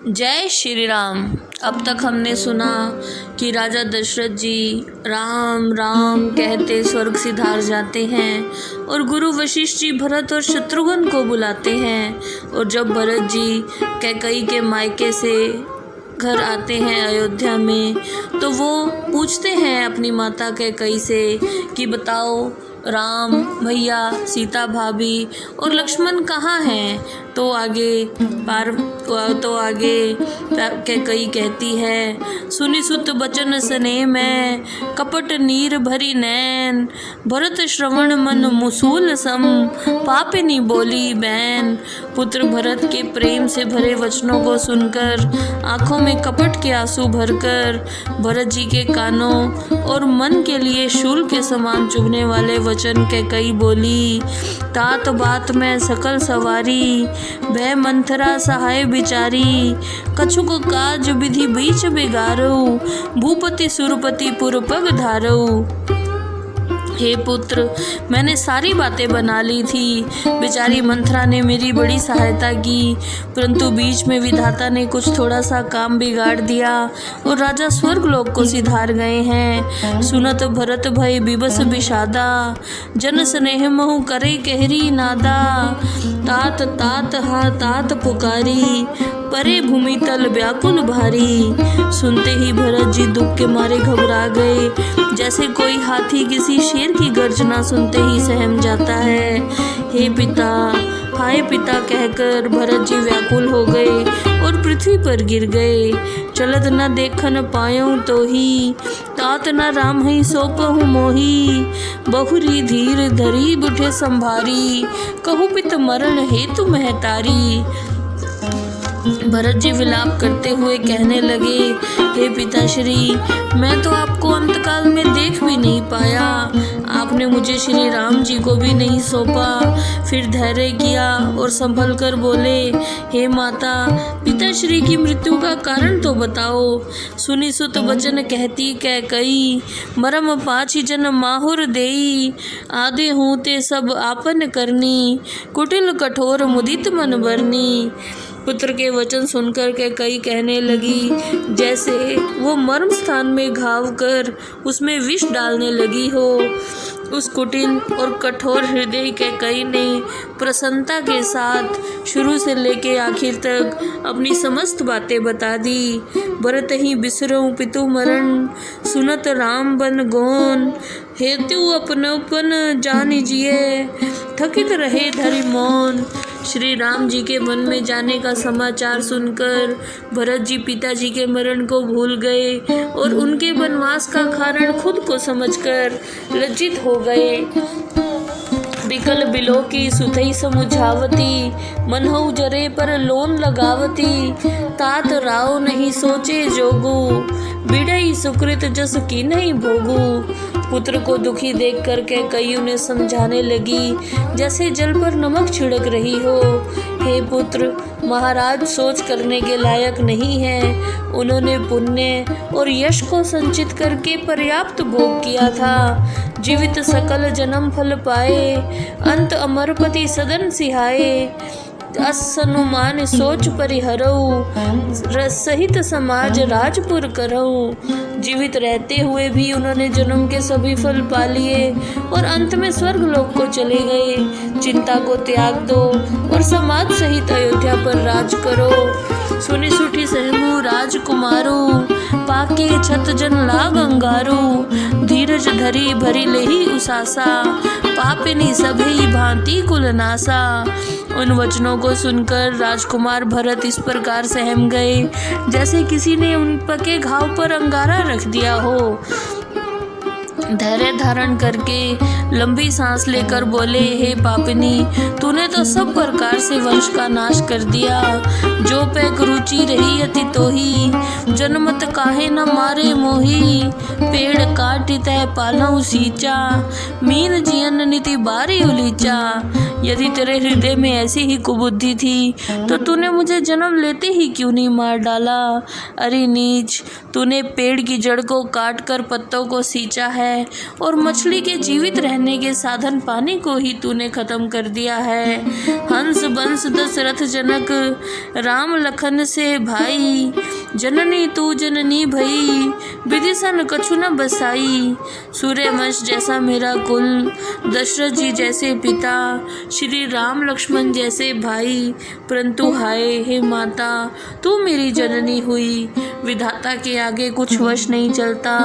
जय श्री राम। अब तक हमने सुना कि राजा दशरथ जी राम राम कहते स्वर्ग सिधार जाते हैं और गुरु वशिष्ठ जी भरत और शत्रुघ्न को बुलाते हैं। और जब भरत जी कैकई के मायके से घर आते हैं अयोध्या में, तो वो पूछते हैं अपनी माता कैकई से कि बताओ राम भैया, सीता भाभी और लक्ष्मण कहाँ हैं। तो आगे कैकई कहती है, सुनि सुत बचन सने में कपट नीर भरी नैन, भरत श्रवण मन मुसूल सम पापिनी बोली बैन। पुत्र भरत के प्रेम से भरे वचनों को सुनकर आंखों में कपट के आंसू भरकर भरत जी के कानों और मन के लिए शूल के समान चुभने वाले वचन कैकई बोली, तात बात में सकल सवारी भय मंथरा सहाय बिचारी, कछुक काज विधि बीच बिगारो, भूपति सुरपति पुर पग धारो। हे पुत्र, मैंने सारी बातें बना ली थी। बेचारी मंथरा ने मेरी बड़ी सहायता की, परंतु बीच में विधाता ने कुछ थोड़ा सा काम बिगाड़ दिया और राजा स्वर्गलोक को सिधार गए हैं। सुनत भरत भय बिबस विषादा, जन स्नेह महु करे कहरी नादा, तात तात हा तात पुकारी, परे भूमि तल व्याकुल भारी। सुनते ही भरत जी दुख के मारे घबरा गए, जैसे कोई हाथी किसी शेर की गर्जना सुनते ही सहम जाता है। हे पिता, हाय पिता कहकर भरत जी व्याकुल हो गए और पृथ्वी पर गिर गए। चलत न देखन पायऊं तो ही, तात न राम ही सोपहु मोही, बहुरी धीर धरी बुझे संभारी, कहु पित मरण हेतु महतारी। भरत जी विलाप करते हुए कहने लगे, हे पिताश्री, मैं तो आपको अंतकाल में देख भी नहीं पाया, आपने मुझे श्री राम जी को भी नहीं सौंपा। फिर धैर्य किया और संभल कर बोले, हे माता, पिताश्री की मृत्यु का कारण तो बताओ। सुनि सुत वचन कहती कैकई, मरम पाछि जन माहुर देई, आधे हूँ ते सब आपन करनी, कुटिल कठोर मुदित मन बरनी। पुत्र के वचन सुनकर कैकई कहने लगी जैसे वो मर्म स्थान में घाव कर उसमें विष डालने लगी हो। उस कुटिल और कठोर हृदय कैकई ने प्रसन्नता के साथ शुरू से लेके आखिर तक अपनी समस्त बातें बता दी। भरत ही बिसरऊं पितु मरण, सुनत राम बन गौन, हेतु अपनोपन जान जिए, थकित रहे धरि मौन। श्री राम जी के वन में जाने का समाचार सुनकर भरत जी पिताजी के मरण को भूल गए और उनके वनवास का कारण खुद को समझकर लज्जित हो गए। बिकल बिलो की सुतई समुझावती, मनहु जरे पर लोन लगावती, तात राव नहीं सोचे जोगू, बिड़ई सुकृत जस की नहीं भोगू। पुत्र को दुखी देख कर कैकई उन्हें समझाने लगी जैसे जल पर नमक छिड़क रही हो। हे पुत्र, महाराज सोच करने के लायक नहीं है, उन्होंने पुण्य और यश को संचित करके पर्याप्त भोग किया था। जीवित सकल जन्म फल पाए, अंत अमरपति सदन सिहाए, असनुमान सोच परिहरऊ, सहित समाज राजपुर करऊ। जीवित रहते हुए भी उन्होंने जन्म के सभी फल पा लिए और अंत में स्वर्ग लोक को चले गए। चिंता को त्याग दो और समाज सहित अयोध्या पर राज करो। सुनि सुठी सहमु राजकुमारू, पाके छत जन लाग अंगारू, धीरज धरी भरी लेही उसासा, पापिनी सभी भांति कुलनासा। उन वचनों को सुनकर राजकुमार भरत इस प्रकार सहम गए जैसे किसी ने उन पके घाव पर अंगारा रख दिया हो। धैर्य धारण करके लंबी सांस लेकर बोले, हे पापिनी, तूने तो सब प्रकार से वंश का नाश कर दिया। जो पैक रुचि रही अति तोही, जन्मत काहे न मारे मोही, पेड़ काटि तह पालऊ सींचा, मीन जियन नीति बारी उलीचा। यदि तेरे हृदय में ऐसी ही कुबुद्धि थी तो तूने मुझे जन्म लेते ही क्यों नहीं मार डाला। अरे नीच, तूने पेड़ की जड़ को काट कर पत्तों को सींचा है है और मछली के जीवित रहने के साधन पानी को ही तूने खत्म कर दिया है। हंस बंस दशरथ जनक राम लखन से भाई, जननी तू जननी भई विदिशन कछु न बसाई। सूर्यवंश जैसा मेरा कुल, दशरथ जी जैसे पिता, श्री राम लक्ष्मण जैसे भाई, परंतु हाय हे माता तू मेरी जननी हुई। विधाता के आगे कुछ वश नहीं चलता।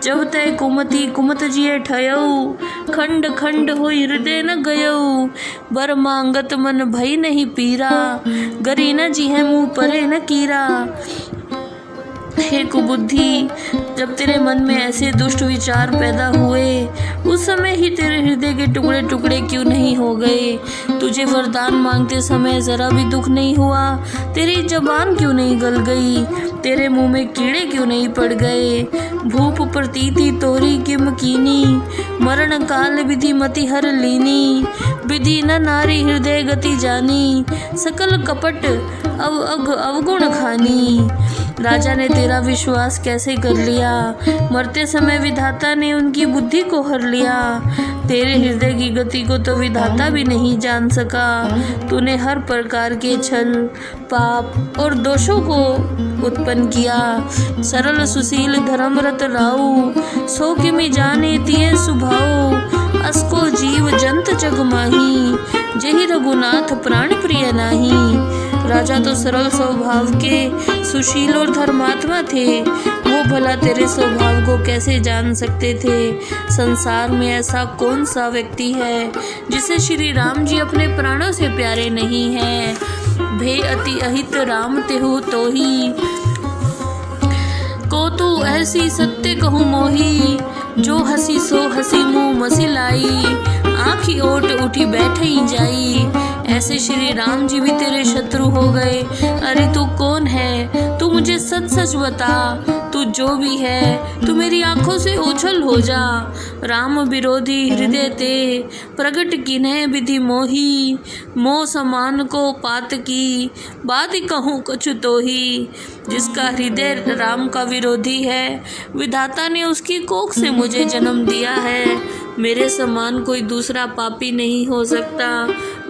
जब तय कुमति कुमत जिये ठयऊ, खंड खंड हो हृदय न गयऊ। बर मांगत मन भई नहीं पीरा, गरी न जी है मुँह परे न कीरा। हे कुबुद्धि, जब तेरे मन में ऐसे दुष्ट विचार पैदा हुए उस समय ही तेरे हृदय के टुकड़े टुकड़े क्यों नहीं हो गए? तुझे वरदान मांगते समय जरा भी दुख नहीं हुआ? तेरी जबान क्यों नहीं गल गई? तेरे मुंह में कीड़े क्यों नहीं पड़ गए? भूप प्रतीति तोरी किम कीनी, मरण काल विधि मति हर लीनी। विधि न नारी हृदय गति जानी, सकल कपट अवगुण खानी। राजा ने तेरा विश्वास कैसे कर लिया? मरते समय विधाता ने उनकी बुद्धि को हर लिया। तेरे हृदय की गति को तो विधाता भी नहीं जान सका। तूने हर प्रकार के छल, पाप और दोषों को उत्पन्न किया। सरल सुशील धर्मरत राऊ, सो किमि जाने तिये सुभाऊ। असको जीव जंत जग माही, जेहि रघुनाथ प्राण प्रिय नाही। राजा तो सरल स्वभाव के सुशील और धर्मात्मा थे, वो भला तेरे स्वभाव को कैसे जान सकते थे? संसार में ऐसा कौन सा व्यक्ति है जिसे श्री राम जी अपने प्राणों से प्यारे नहीं हैं? भे अति अहित राम तेहु तोही, को तू ऐसी सत्य कहूँ मोही। जो हसी सो हसी मुँह मसिलाई, आँखी ओट उठी बैठ ही जाई। ऐसे श्री राम जी भी तेरे शत्रु हो गए। अरे तू कौन है? तू मुझे सच सच बता। तू जो भी है तू मेरी आंखों से ओझल हो जा। राम विरोधी हृदय ते, प्रगट किन्हे विधि मोही। मोह समान को पात की, बात कहूँ कछु तो ही। जिसका हृदय राम का विरोधी है, विधाता ने उसकी कोख से मुझे जन्म दिया है। मेरे समान कोई दूसरा पापी नहीं हो सकता।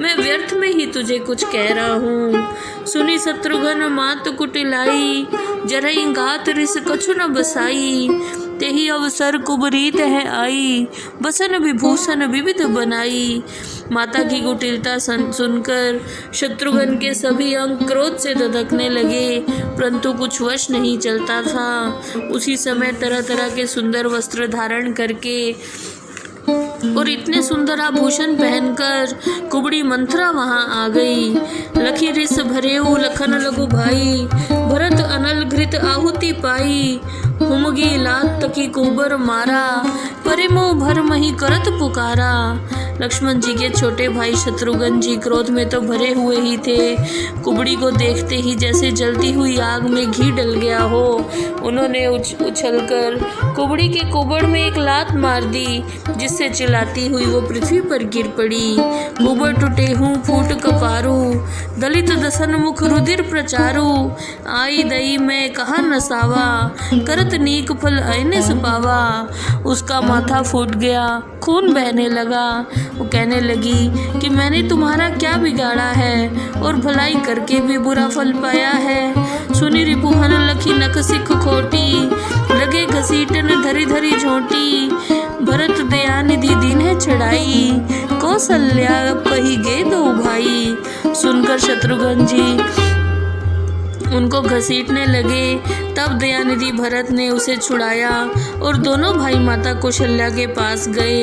मैं व्यर्थ में ही तुझे कुछ कह रहा हूँ। सुनी शत्रुघ्न मात कुटिलाई, जरई गात रिस कछु न बसाई। तेहि अवसर कुबरीत है आई, बसन विभूषण विविध बनाई। माता की कुटिलता सुनकर शत्रुघ्न के सभी अंग क्रोध से धधकने लगे, परंतु कुछ वश नहीं चलता था। उसी समय तरह तरह के सुंदर वस्त्र धारण करके और इतने सुंदर आभूषण पहनकर कुबड़ी मंथरा वहां आ गई। लखी रिस भरेऊ लखन लघु भाई, भरत अनल घृत आहुति पाई। हुमगी लात तकी कुबर मारा, परिमो भर मही करत पुकारा। लक्ष्मण जी के छोटे भाई शत्रुघ्न जी क्रोध में तो भरे हुए ही थे। कुबड़ी को देखते ही जैसे जलती हुई आग में घी डल गया हो, उन्होंने उछलकर कुबड़ी के कुबड़ में एक लात मार दी, जिससे चिल्लाती हुई वो पृथ्वी पर गिर पड़ी। कुबड़ टूटे हूँ फूट कपारू, दलित दसन मुख रुधिर प्रचारू। आई दई में कहा नसावा, करत नीक फल आईने सुपावा। उसका माथा फूट गया, खून बहने लगा। वो कहने लगी कि मैंने तुम्हारा क्या बिगाड़ा है और भलाई करके भी बुरा फल पाया है। सुनी रिपुहन लखी नख सिख खोटी, लगे घसीटन धरी धरी झोंटी। भरत दयानिधि दीन है चढ़ाई, कौशल्या पही गे दो भाई। सुनकर शत्रुघ्न जी उनको घसीटने लगे। तब दयानिधि भरत ने उसे छुड़ाया और दोनों भाई माता कौशल्या के पास गए।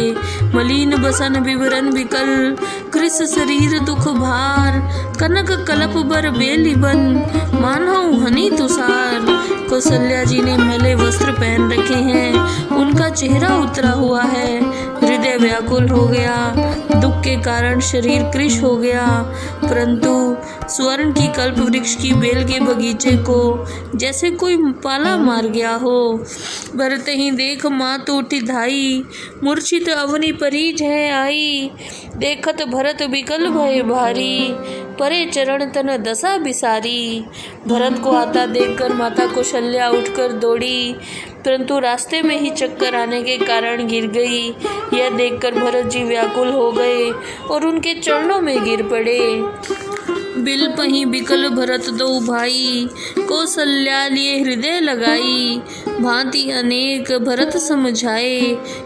मलिन बसन विवरण विकल, कृष शरीर दुख भार। कनक कलप बर बेली बन, मानो हनी तुषार। कौशल्या जी ने मैले वस्त्र पहन रखे हैं, उनका चेहरा उतरा हुआ है, हृदय व्याकुल हो गया, दुख के कारण शरीर कृश हो गया। परंतु स्वर्ण की कल्प वृक्ष की बेल के बगीचे को जैसे कोई पाला मार गया हो। भरत ही देख मात उठी धाई, मूर्छित अवनी परीज है आई। देखत भरत विकल भय भारी, परे चरण तन दशा बिसारी। भरत को आता देखकर माता कौशल्या उठकर दौड़ी, परंतु रास्ते में ही चक्कर आने के कारण गिर गई। यह देखकर भरत जी व्याकुल हो गए और उनके चरणों में गिर पड़े। बिल पही बिकल भरत दो भाई, कौशल्या लिए हृदय लगाई। भांति अनेक भरत समझाए,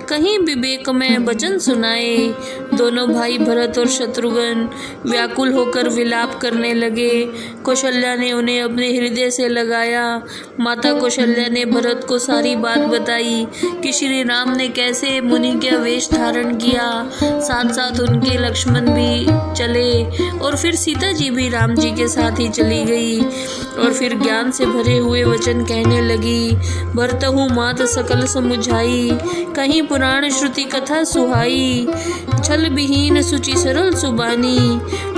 कहीं विवेक में वचन सुनाए। दोनों भाई भरत और शत्रुघ्न व्याकुल होकर विलाप करने लगे। कौशल्या ने उन्हें अपने हृदय से लगाया। माता कौशल्या ने भरत को सारी बात बताई कि श्री राम ने कैसे मुनि का वेश धारण किया। साथ साथ उनके लक्ष्मण भी चले और फिर सीता जी भी राम जी के साथ ही चली गई और फिर ज्ञान से भरे हुए वचन कहने लगी। भरतहु मात सकल समुझाई, कहीं पुराण श्रुति कथा सुहाई। छल विहीन सुचि सरल सुबानी,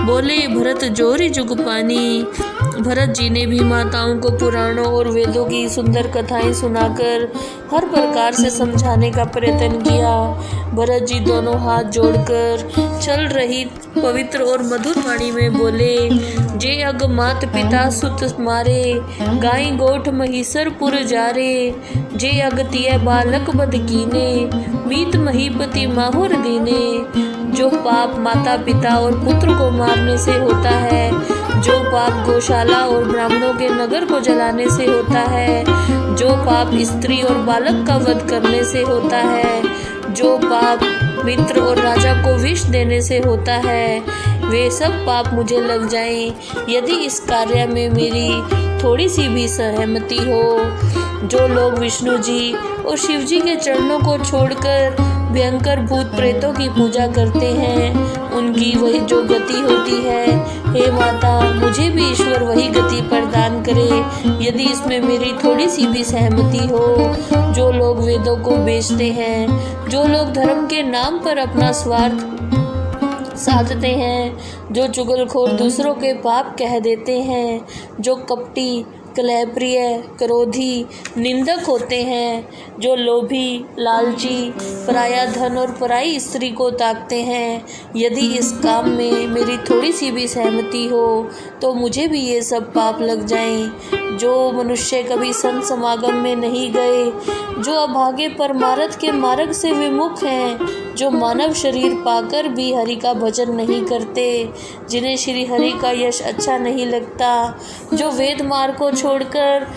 बोले भरत जोरी जुग पानी। भरत जी ने भी माताओं को पुराणों और वेदों की सुंदर कथाएं सुनाकर हर प्रकार से समझाने का प्रयत्न किया। भरत जी दोनों हाथ जोड़कर चल रही पवित्र और मधुर वाणी में बोले, जे अग मात पिता सुत मारे, गाय गोठ महिसर पुर जारे। जे अग तिय बालक बध कीने, मीत महीपति माहुर दीने। जो पाप माता पिता और पुत्र को मारने से होता है, जो पाप गौशाला और ब्राह्मणों के नगर को जलाने से होता है, जो पाप स्त्री और बालक का वध करने से होता है, जो पाप मित्र और राजा को विष देने से होता है, वे सब पाप मुझे लग जाएं यदि इस कार्य में मेरी थोड़ी सी भी सहमति हो। जो लोग विष्णु जी और शिव जी के चरणों को छोड़कर भयंकर भूत प्रेतों की पूजा करते हैं, उनकी वही जो गति होती है, हे माता मुझे भी ईश्वर वही गति प्रदान करे यदि इसमें मेरी थोड़ी सी भी सहमति हो। जो लोग वेदों को बेचते हैं, जो लोग धर्म के नाम पर अपना स्वार्थ साधते हैं, जो चुगलखोर दूसरों के पाप कह देते हैं, जो कपटी कलहप्रिय क्रोधी निंदक होते हैं, जो लोभी लालची पराया धन और पराई स्त्री को ताकते हैं, यदि इस काम में मेरी थोड़ी सी भी सहमति हो तो मुझे भी ये सब पाप लग जाएं। जो मनुष्य कभी संत समागम में नहीं गए, जो अभागे परमार्थ के मार्ग से विमुख हैं, जो मानव शरीर पाकर भी हरि का भजन नहीं करते, जिन्हें श्री हरि का यश अच्छा नहीं लगता, जो वेद मार्ग को छोड़कर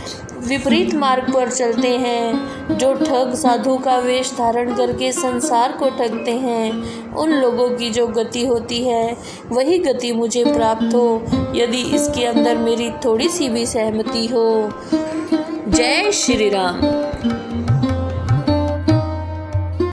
विपरीत मार्ग पर चलते हैं, जो ठग साधु का वेश धारण करके संसार को ठगते हैं, उन लोगों की जो गति होती है वही गति मुझे प्राप्त हो यदि इसके अंदर मेरी थोड़ी सी भी सहमति हो। जय श्री राम।